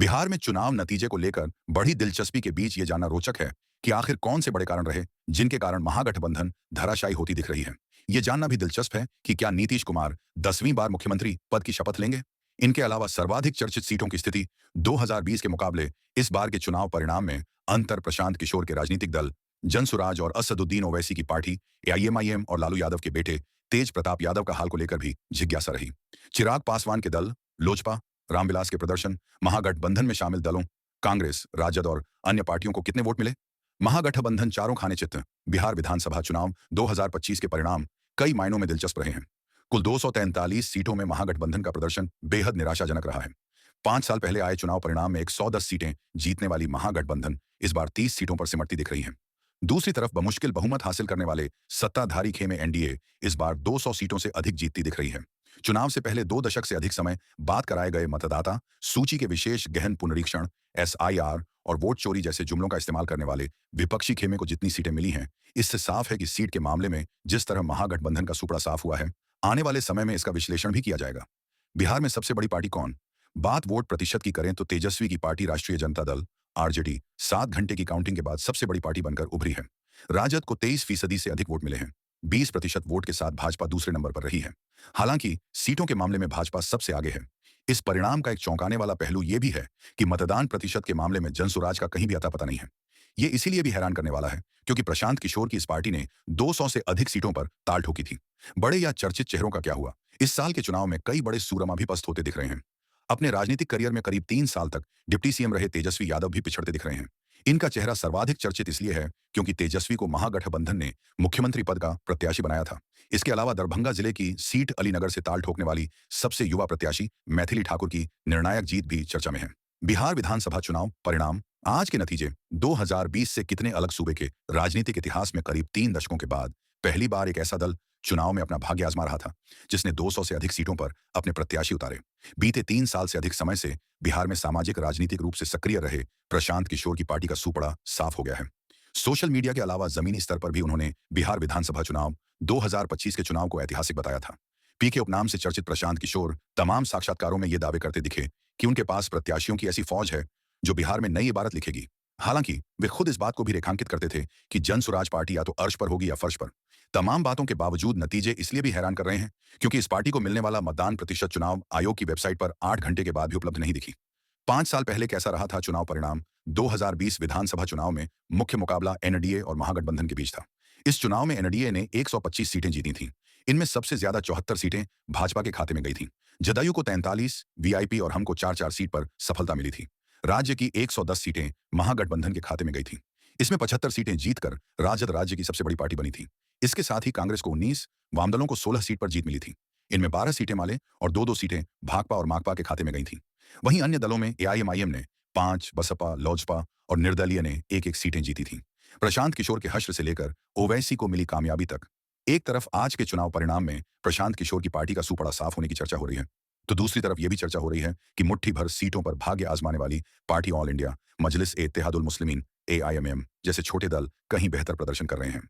बिहार में चुनाव नतीजे को लेकर बड़ी दिलचस्पी के बीच ये जानना रोचक है कि आखिर कौन से बड़े कारण रहे जिनके कारण महागठबंधन धराशायी होती दिख रही है। ये जानना भी दिलचस्प है कि क्या नीतीश कुमार 10वीं बार मुख्यमंत्री पद की शपथ लेंगे। इनके अलावा सर्वाधिक चर्चित सीटों की स्थिति 2020 के मुकाबले इस बार के चुनाव परिणाम में अंतर, प्रशांत किशोर के राजनीतिक दल जनसुराज और असदुद्दीन ओवैसी की पार्टी एआईएमआईएम और लालू यादव के बेटे तेज प्रताप यादव का हाल को लेकर भी जिज्ञासा रही। चिराग पासवान के दल लोजपा, रामविलास के प्रदर्शन, महागठबंधन में शामिल दलों कांग्रेस, राजद और अन्य पार्टियों को कितने वोट मिले। महागठबंधन चारों खाने चित्त। बिहार विधानसभा चुनाव 2025 के परिणाम कई मायनों में दिलचस्प रहे हैं। कुल 243 सीटों में महागठबंधन का प्रदर्शन बेहद निराशाजनक रहा है। 5 साल पहले आए चुनाव परिणाम में 110 सीटें जीतने वाली महागठबंधन इस बार 30 सीटों पर सिमटती दिख रही है। दूसरी तरफ बमुश्किल बहुमत हासिल करने वाले सत्ताधारी खेमे एनडीए इस बार 200 सीटों से अधिक जीतती दिख रही है। चुनाव से पहले 2 दशक से अधिक समय बाद कराए गए मतदाता सूची के विशेष गहन पुनरीक्षण, एसआईआर और वोट चोरी जैसे जुमलों का इस्तेमाल करने वाले विपक्षी खेमे को जितनी सीटें मिली हैं, इससे साफ है कि सीट के मामले में जिस तरह महागठबंधन का सुपड़ा साफ हुआ है, आने वाले समय में इसका विश्लेषण भी किया जाएगा। बिहार में सबसे बड़ी पार्टी कौन? बात वोट प्रतिशत की करें तो तेजस्वी की पार्टी राष्ट्रीय जनता दल आरजेडी 7 घंटे की काउंटिंग के बाद सबसे बड़ी पार्टी बनकर उभरी है। राजद को 23% से अधिक वोट मिले हैं। 20% वोट के साथ भाजपा दूसरे नंबर पर रही है। हालांकि सीटों के मामले में भाजपा सबसे आगे है। इस परिणाम का एक चौंकाने वाला पहलू यह भी है कि मतदान प्रतिशत के मामले में जनसुराज का कहीं भी अता पता नहीं है। ये इसीलिए भी हैरान करने वाला है क्योंकि प्रशांत किशोर की इस पार्टी ने 200 से अधिक सीटों पर ताल ठोकी थी। बड़े या चर्चित चेहरों का क्या हुआ? इस साल के चुनाव में कई बड़े सूरमा भी पस्त होते दिख रहे हैं। अपने राजनीतिक करियर में करीब 3 साल तक डिप्टी सीएम रहे तेजस्वी यादव भी पिछड़ते दिख रहे हैं। इनका चेहरा सर्वाधिक चर्चित इसलिए है क्योंकि तेजस्वी को महागठबंधन ने मुख्यमंत्री पद का प्रत्याशी बनाया था। इसके अलावा दरभंगा जिले की सीट अलीनगर से ताल ठोकने वाली सबसे युवा प्रत्याशी मैथिली ठाकुर की निर्णायक जीत भी चर्चा में है। बिहार विधानसभा चुनाव परिणाम आज के नतीजे 2020 से कितने अलग। सूबे के राजनीतिक इतिहास में करीब 3 दशकों के बाद पहली बार एक ऐसा दल चुनाव में अपना भाग्य आजमा रहा था जिसने 200 से अधिक सीटों पर अपने प्रत्याशी उतारे। बीते 3 साल से अधिक समय से बिहार में सामाजिक राजनीतिक रूप से सक्रिय रहे प्रशांत किशोर की पार्टी का सुपड़ा साफ हो गया है। सोशल मीडिया के अलावा जमीनी स्तर पर भी उन्होंने बिहार विधानसभा चुनाव 2025 के चुनाव को ऐतिहासिक बताया था। पीके उपनाम से चर्चित प्रशांत किशोर तमाम साक्षात्कारों में ये दावे करते दिखे कि उनके पास प्रत्याशियों की ऐसी फौज है जो बिहार में नई इबारत लिखेगी। हालांकि वे खुद इस बात को भी रेखांकित करते थे कि जनसुराज पार्टी या तो अर्श पर होगी या फर्श पर। तमाम बातों के बावजूद नतीजे इसलिए भी हैरान कर रहे हैं क्योंकि इस पार्टी को मिलने वाला मतदान प्रतिशत चुनाव आयोग की वेबसाइट पर 8 घंटे के बाद भी उपलब्ध नहीं दिखी। 5 साल पहले कैसा रहा था चुनाव परिणाम? 2020 विधानसभा चुनाव में मुख्य मुकाबला एनडीए और महागठबंधन के बीच था। इस चुनाव में एनडीए ने 125 सीटें जीती थीं। इनमें सबसे ज्यादा 74 सीटें भाजपा के खाते में गई थीं। जदयू को 43, वीआईपी और हम को 4-4 सीट पर सफलता मिली थी। राज्य की 110 सीटें महागठबंधन के खाते में गई थीं। इसमें 75 सीटें जीतकर राजद राज्य की सबसे बड़ी पार्टी बनी थी। इसके साथ ही कांग्रेस को 19, वामदलों को 16 सीट पर जीत मिली थी। इनमें 12 सीटें माले और 2-2 सीटें भाकपा और माकपा के खाते में गई थीं। वहीं अन्य दलों में एआईएमआईएम ने 5, बसपा, लोजपा और निर्दलीय ने 1-1 सीटें जीती थीं। प्रशांत किशोर के हश्र से लेकर ओवैसी को मिली कामयाबी तक एक तरफ आज के चुनाव परिणाम में प्रशांत किशोर की पार्टी का सुपड़ा साफ होने की चर्चा हो रही है, तो दूसरी तरफ यह भी चर्चा हो रही है कि मुट्ठी भर सीटों पर भाग्य आजमाने वाली पार्टी ऑल इंडिया मजलिस ए इत्तेहादुल मुस्लिमीन एआईएमएम जैसे छोटे दल कहीं बेहतर प्रदर्शन कर रहे हैं।